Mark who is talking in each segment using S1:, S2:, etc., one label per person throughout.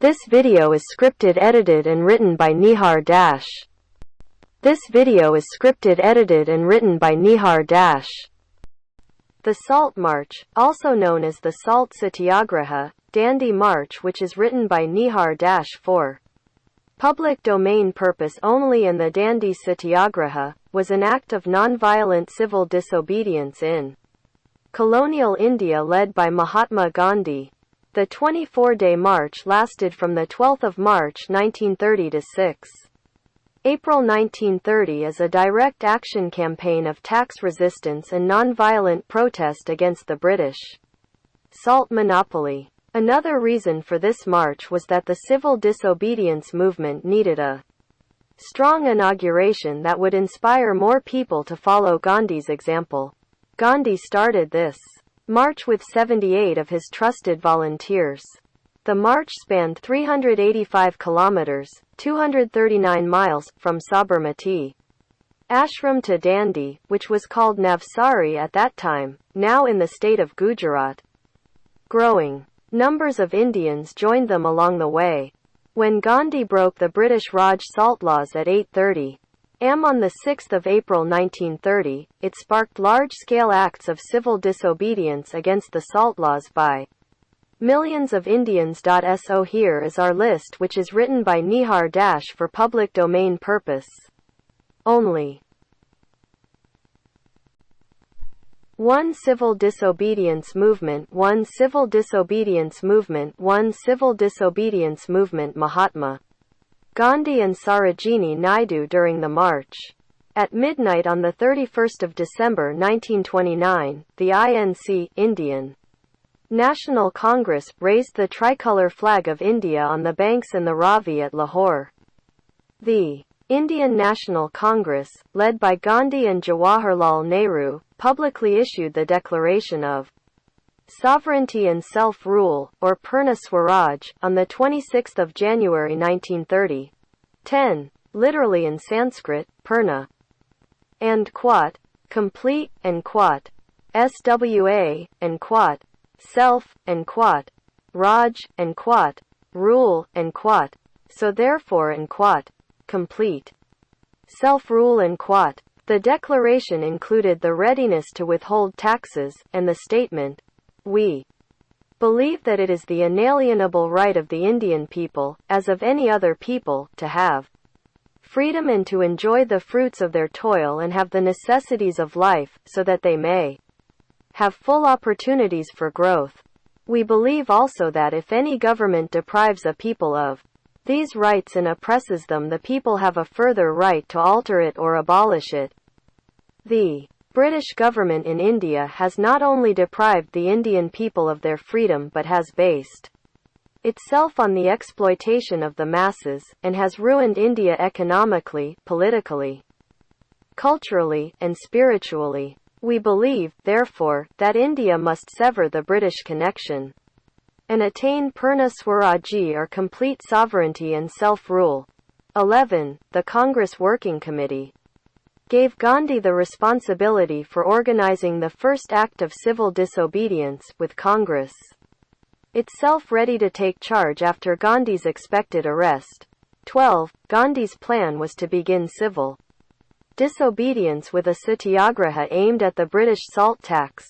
S1: This video is scripted, edited and written by Nihar Dash. This video is scripted, edited and written by Nihar Dash. The Salt March, also known as the Salt Satyagraha, Dandi March, which is written by Nihar Dash for public domain purpose only, and the Dandi Satyagraha, was an act of non-violent civil disobedience in colonial India led by Mahatma Gandhi. The 24-day march lasted from the 12th of March 1930 to 6 April 1930 as a direct action campaign of tax resistance and non-violent protest against the British salt monopoly. Another reason for this march was that the civil disobedience movement needed a strong inauguration that would inspire more people to follow Gandhi's example. Gandhi started this march with 78 of his trusted volunteers. The march spanned 385 kilometers, 239 miles, from Sabarmati Ashram to Dandi, which was called Navsari at that time, now in the state of Gujarat. Growing numbers of Indians joined them along the way. When Gandhi broke the British Raj salt laws at 8:30 am on 6 April 1930, it sparked large-scale acts of civil disobedience against the salt laws by millions of Indians. So here is our list, which is written by Nihar Dash for public domain purpose only. 1 Civil Disobedience Movement. 1 Civil Disobedience Movement. 1 Civil Disobedience Movement. Mahatma Gandhi and Sarojini Naidu during the march. At midnight on 31 December 1929, the INC, Indian National Congress, raised the tricolour flag of India on the banks in the Ravi at Lahore. The Indian National Congress, led by Gandhi and Jawaharlal Nehru, publicly issued the Declaration of Sovereignty and Self-Rule, or Purna Swaraj, on 26 January 1930. 10. Literally in Sanskrit, Purna and Quat, complete, and Quat, SWA, and Quat, self, and Quat, Raj, and Quat, rule, and Quat, so therefore, and Quat, complete self-rule, and Quat. The declaration included the readiness to withhold taxes, and the statement, "We believe that it is the inalienable right of the Indian people, as of any other people, to have freedom and to enjoy the fruits of their toil and have the necessities of life, so that they may have full opportunities for growth. We believe also that if any government deprives a people of these rights and oppresses them, the people have a further right to alter it or abolish it. The British government in India has not only deprived the Indian people of their freedom but has based itself on the exploitation of the masses, and has ruined India economically, politically, culturally, and spiritually. We believe, therefore, that India must sever the British connection and attain Purna Swaraji, or complete sovereignty and self-rule." 11. The Congress Working Committee gave Gandhi the responsibility for organizing the first act of civil disobedience, with Congress itself ready to take charge after Gandhi's expected arrest. 12. Gandhi's plan was to begin civil disobedience with a satyagraha aimed at the British salt tax.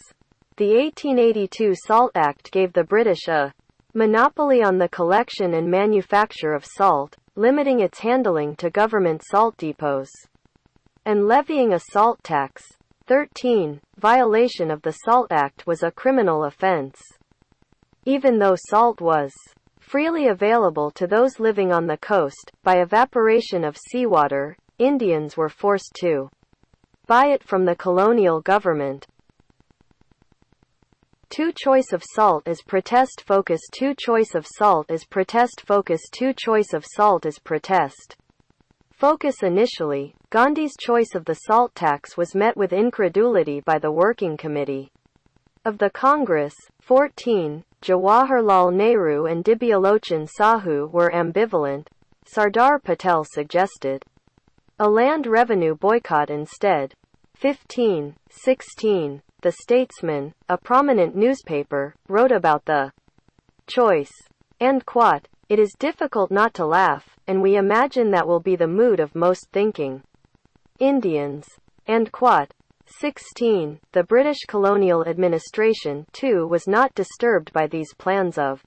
S1: The 1882 Salt Act gave the British a monopoly on the collection and manufacture of salt, limiting its handling to government salt depots and levying a salt tax. 13. Violation of the Salt Act was a criminal offense. Even though salt was freely available to those living on the coast, by evaporation of seawater, Indians were forced to buy it from the colonial government. 2. Choice of salt is protest focus. 2. Choice of salt is protest focus. 2. Choice of salt is protest focus. Initially, Gandhi's choice of the salt tax was met with incredulity by the Working Committee of the Congress. 14. Jawaharlal Nehru and Dibyalochan Sahu were ambivalent. Sardar Patel suggested a land revenue boycott instead. 15. 16. The Statesman, a prominent newspaper, wrote about the choice and Quat It is difficult not to laugh, and we imagine that will be the mood of most thinking Indians. And quote. 16. The British colonial administration, too, was not disturbed by these plans of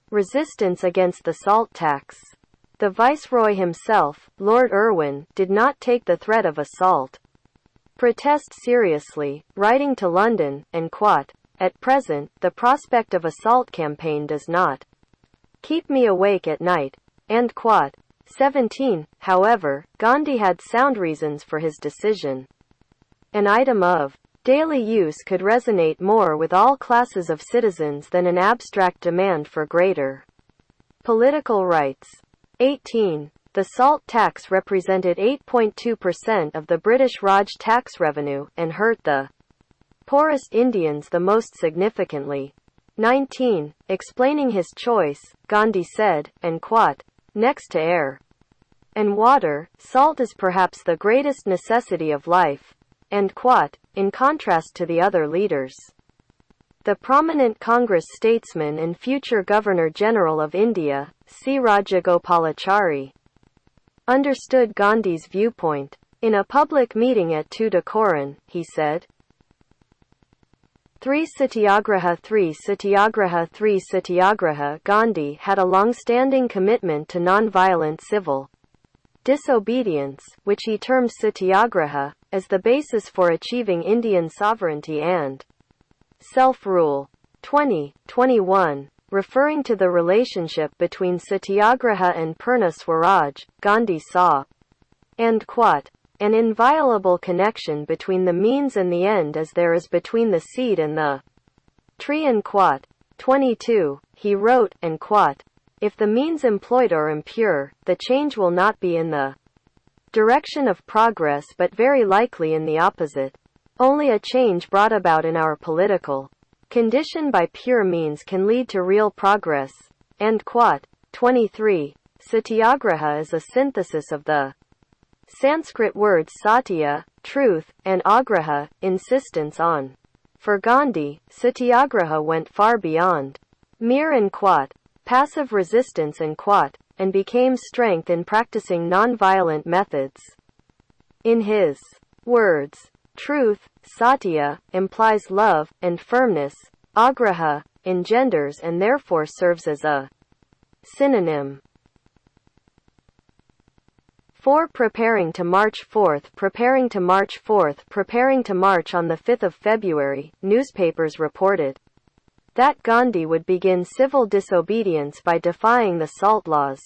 S1: resistance against the salt tax. The Viceroy himself, Lord Irwin, did not take the threat of a salt protest seriously, writing to London, and quote, "At present, the prospect of a salt campaign does not keep me awake at night." And quote. 17. However, Gandhi had sound reasons for his decision. An item of daily use could resonate more with all classes of citizens than an abstract demand for greater political rights. 18. The salt tax represented 8.2% of the British Raj tax revenue, and hurt the poorest Indians the most significantly. 19. Explaining his choice, Gandhi said, and quote, "Next to air and water, salt is perhaps the greatest necessity of life," end quote, in contrast to the other leaders. The prominent Congress statesman and future Governor-General of India, C. Rajagopalachari, understood Gandhi's viewpoint. In a public meeting at Tuticorin, he said, 3 Satyagraha 3 Satyagraha 3 Satyagraha. Gandhi had a long-standing commitment to non-violent civil disobedience, which he termed Satyagraha, as the basis for achieving Indian sovereignty and self-rule. 2021. Referring to the relationship between Satyagraha and Purna Swaraj, Gandhi saw, and quote, "an inviolable connection between the means and the end as there is between the seed and the tree," and quote. 22. He wrote, and quote, "If the means employed are impure, the change will not be in the direction of progress but very likely in the opposite. Only a change brought about in our political condition by pure means can lead to real progress." End quote. 23. Satyagraha is a synthesis of the Sanskrit words satya, truth, and agraha, insistence on. For Gandhi, Satyagraha went far beyond mere and quote, passive resistance and quote, and became strength in practicing non-violent methods. In his words, truth, satya, implies love, and firmness, agraha, engenders and therefore serves as a synonym. 4. Preparing to March 4th. Preparing to March 4th. Preparing to march on the 5th of February, newspapers reported that Gandhi would begin civil disobedience by defying the salt laws.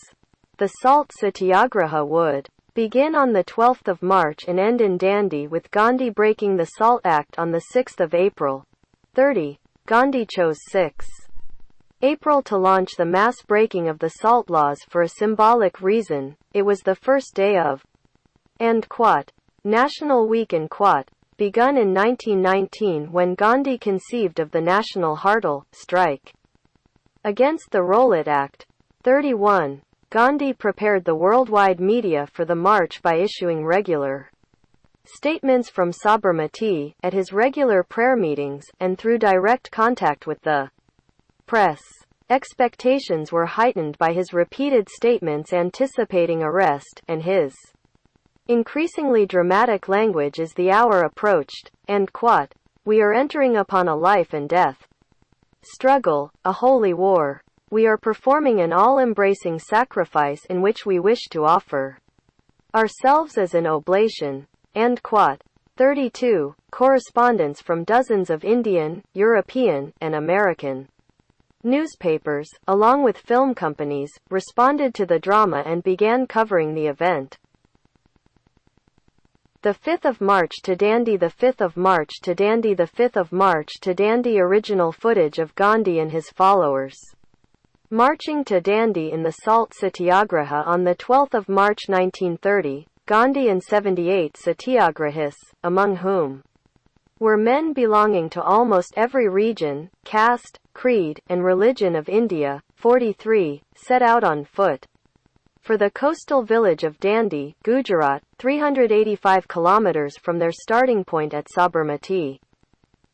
S1: The salt satyagraha would begin on the 12th of March and end in Dandi, with Gandhi breaking the Salt Act on the 6th of April. 30. Gandhi chose 6 April to launch the mass breaking of the salt laws for a symbolic reason. It was the first day of and quote, National Week and quote, begun in 1919 when Gandhi conceived of the National Hartal strike against the Rowlatt Act. 31. Gandhi prepared the worldwide media for the march by issuing regular statements from Sabarmati, at his regular prayer meetings, and through direct contact with the press. Expectations were heightened by his repeated statements anticipating arrest, and his increasingly dramatic language as the hour approached, and quote, "We are entering upon a life and death struggle, a holy war. We are performing an all-embracing sacrifice in which we wish to offer ourselves as an oblation." End quote. 32. Correspondence from dozens of Indian, European, and American newspapers, along with film companies, responded to the drama and began covering the event. The 5th of March to Dandi. The 5th of March to Dandi. The 5th of March to Dandi. Original footage of Gandhi and his followers marching to Dandi in the Salt Satyagraha on the 12th of March 1930. Gandhi and 78 satyagrahis, among whom were men belonging to almost every region, caste, creed, and religion of India. 43, set out on foot for the coastal village of Dandi, Gujarat, 385 kilometers from their starting point at Sabarmati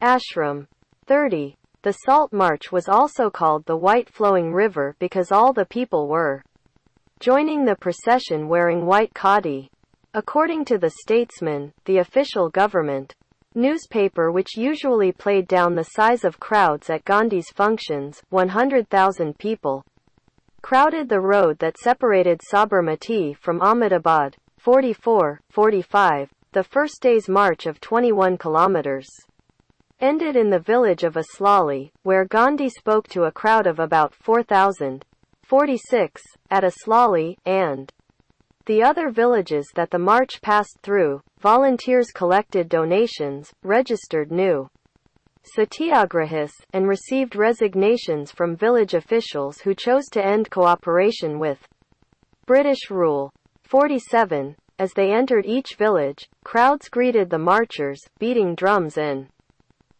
S1: Ashram. 30. The Salt March was also called the White Flowing River because all the people were joining the procession wearing white khadi. According to the Statesman, the official government newspaper which usually played down the size of crowds at Gandhi's functions, 100,000 people crowded the road that separated Sabarmati from Ahmedabad, 45. The first day's march of 21 kilometers ended in the village of Aslali, where Gandhi spoke to a crowd of about 4,000, 46, at Aslali, and the other villages that the march passed through. Volunteers collected donations, registered new satyagrahis, and received resignations from village officials who chose to end cooperation with British rule. 47. As they entered each village, crowds greeted the marchers, beating drums and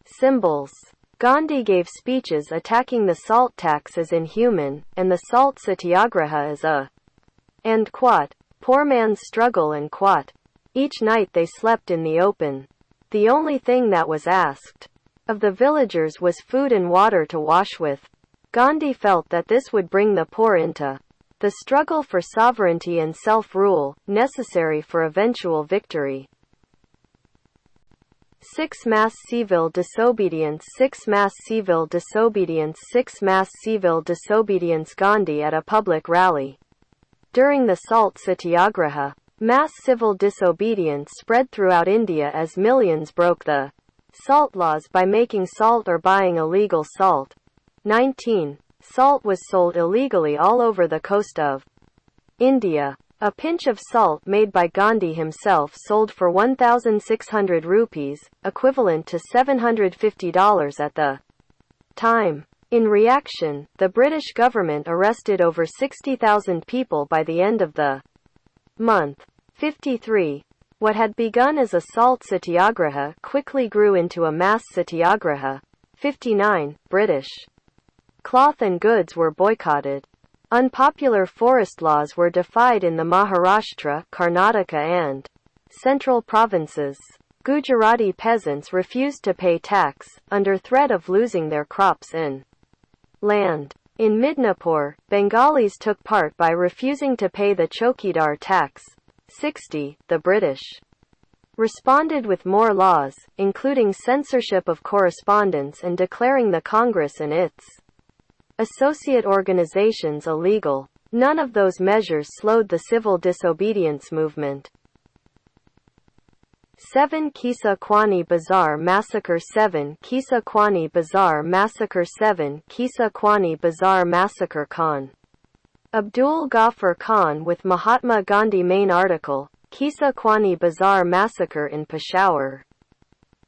S1: cymbals. Gandhi gave speeches attacking the salt tax as inhuman, and the salt satyagraha as a and quat, poor man's struggle and quat. Each night they slept in the open. The only thing that was asked of the villagers was food and water to wash with. Gandhi felt that this would bring the poor into the struggle for sovereignty and self-rule, necessary for eventual victory. 6 Mass civil disobedience 6 Mass civil disobedience 6 Mass civil disobedience Gandhi at a public rally. During the Salt Satyagraha, mass civil disobedience spread throughout India as millions broke the salt laws by making salt or buying illegal salt. 19. Salt was sold illegally all over the coast of India. A pinch of salt made by Gandhi himself sold for 1,600 rupees, equivalent to $750 at the time. In reaction, the British government arrested over 60,000 people by the end of the month. 53. What had begun as a salt satyagraha quickly grew into a mass satyagraha. 59. British cloth and goods were boycotted. Unpopular forest laws were defied in the Maharashtra, Karnataka and central provinces. Gujarati peasants refused to pay tax, under threat of losing their crops and land. In Midnapur, Bengalis took part by refusing to pay the chowkidar tax. 60. The British responded with more laws, including censorship of correspondence and declaring the Congress and its associate organizations illegal. None of those measures slowed the civil disobedience movement. 7 Kisa Kwani Bazaar Massacre 7 Kisa Kwani Bazaar Massacre 7 Kisa Kwani Bazaar Massacre Khan Abdul Ghaffar Khan with Mahatma Gandhi main article, Kisa Kwani Bazaar Massacre in Peshawar.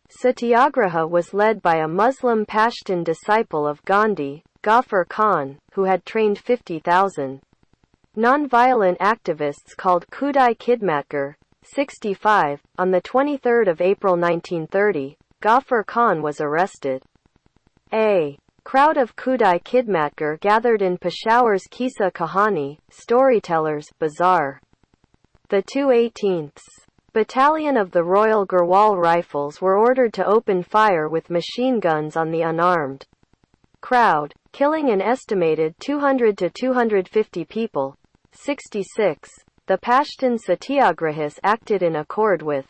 S1: Satyagraha was led by a Muslim Pashtun disciple of Gandhi, Ghaffar Khan, who had trained 50,000 non-violent activists called Khudai Khidmatgar. 65. On the 23rd of April 1930, Ghaffar Khan was arrested. A crowd of Khudai Khidmatgar gathered in Peshawar's Kisa Kahani, Storytellers, Bazaar. The 218th Battalion of the Royal Garhwal Rifles were ordered to open fire with machine guns on the unarmed crowd, killing an estimated 200 to 250 people. 66. The Pashtun Satyagrahis acted in accord with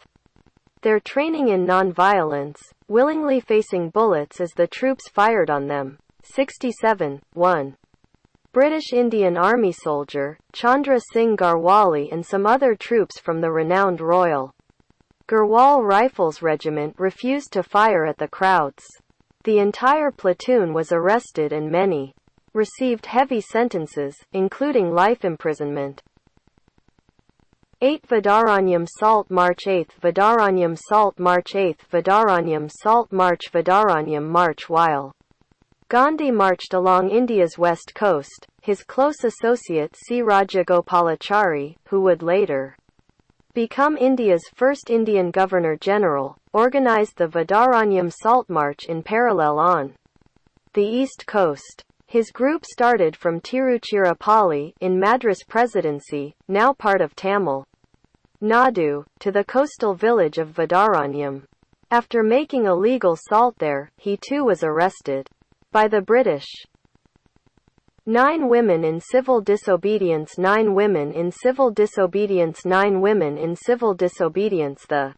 S1: their training in non-violence, willingly facing bullets as the troops fired on them. 67. 1. British Indian Army soldier, Chandra Singh Garhwali and some other troops from the renowned Royal Garhwal Rifles Regiment refused to fire at the crowds. The entire platoon was arrested and many received heavy sentences, including life imprisonment. 8 Vidaranyam Salt March 8 Vidaranyam Salt March 8 Vidaranyam Salt March Vidaranyam March While Gandhi marched along India's west coast, his close associate C. Rajagopalachari, who would later become India's first Indian Governor-General, organized the Vidaranyam Salt March in parallel on the east coast. His group started from Tiruchirappalli, in Madras Presidency, now part of Tamil Nadu, to the coastal village of Vidaranyam. After making illegal salt there, he too was arrested. by the British. 9 women in civil disobedience. 9 women in civil disobedience. 9 women in civil disobedience. The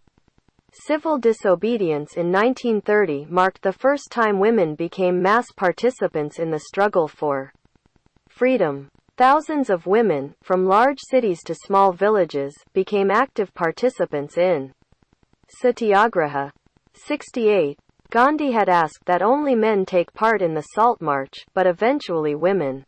S1: civil disobedience in 1930 marked the first time women became mass participants in the struggle for freedom. Thousands of women, from large cities to small villages, became active participants in Satyagraha. 68. Gandhi had asked that only men take part in the Salt March, but eventually women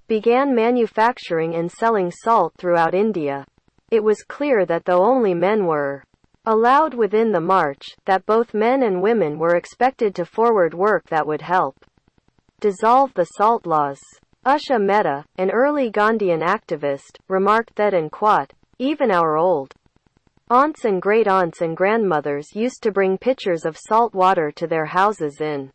S1: began manufacturing and selling salt throughout India. It was clear that though only men were allowed within the march, that both men and women were expected to forward work that would help dissolve the salt laws. Usha Mehta, an early Gandhian activist, remarked that and quote, "Even our old aunts and great-aunts and grandmothers used to bring pitchers of salt water to their houses and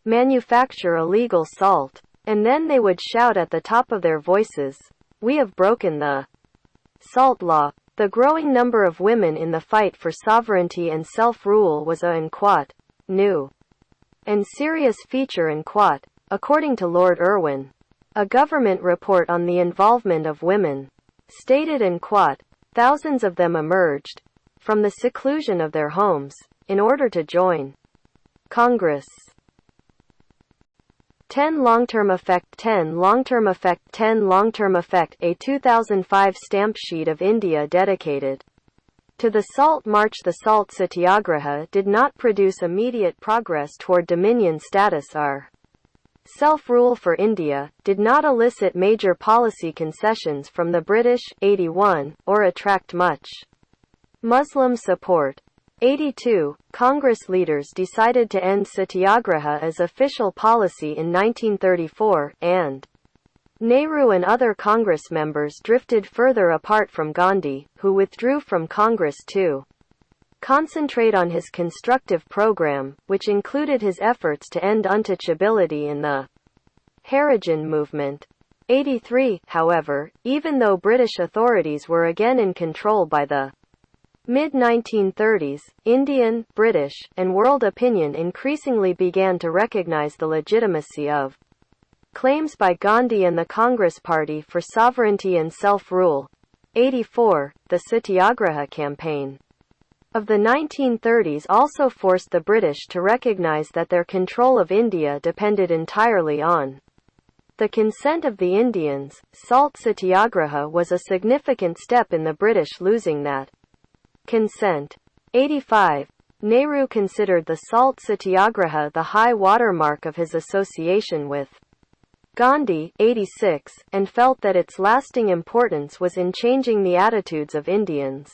S1: manufacture illegal salt. And then they would shout at the top of their voices, 'We have broken the salt law.'" The growing number of women in the fight for sovereignty and self-rule was a new and serious feature. According to Lord Irwin, a government report on the involvement of women stated, "Thousands of them emerged from the seclusion of their homes in order to join Congress." 10 long-term effect. 10 long-term effect. 10 long-term effect. A 2005 stamp sheet of India dedicated to the Salt March. The Salt Satyagraha did not produce immediate progress toward dominion status. Our self-rule for India did not elicit major policy concessions from the British. 81, or attract much Muslim support. 82. Congress leaders decided to end Satyagraha as official policy in 1934, and Nehru and other Congress members drifted further apart from Gandhi, who withdrew from Congress to concentrate on his constructive program, which included his efforts to end untouchability in the Harijan movement. 83. However, even though British authorities were again in control by the mid-1930s, Indian, British, and world opinion increasingly began to recognize the legitimacy of claims by Gandhi and the Congress Party for sovereignty and self-rule. 84. The Satyagraha campaign of the 1930s also forced the British to recognize that their control of India depended entirely on the consent of the Indians. Salt Satyagraha was a significant step in the British losing that consent. 85. Nehru considered the Salt Satyagraha the high watermark of his association with Gandhi. 86, and felt that its lasting importance was in changing the attitudes of Indians.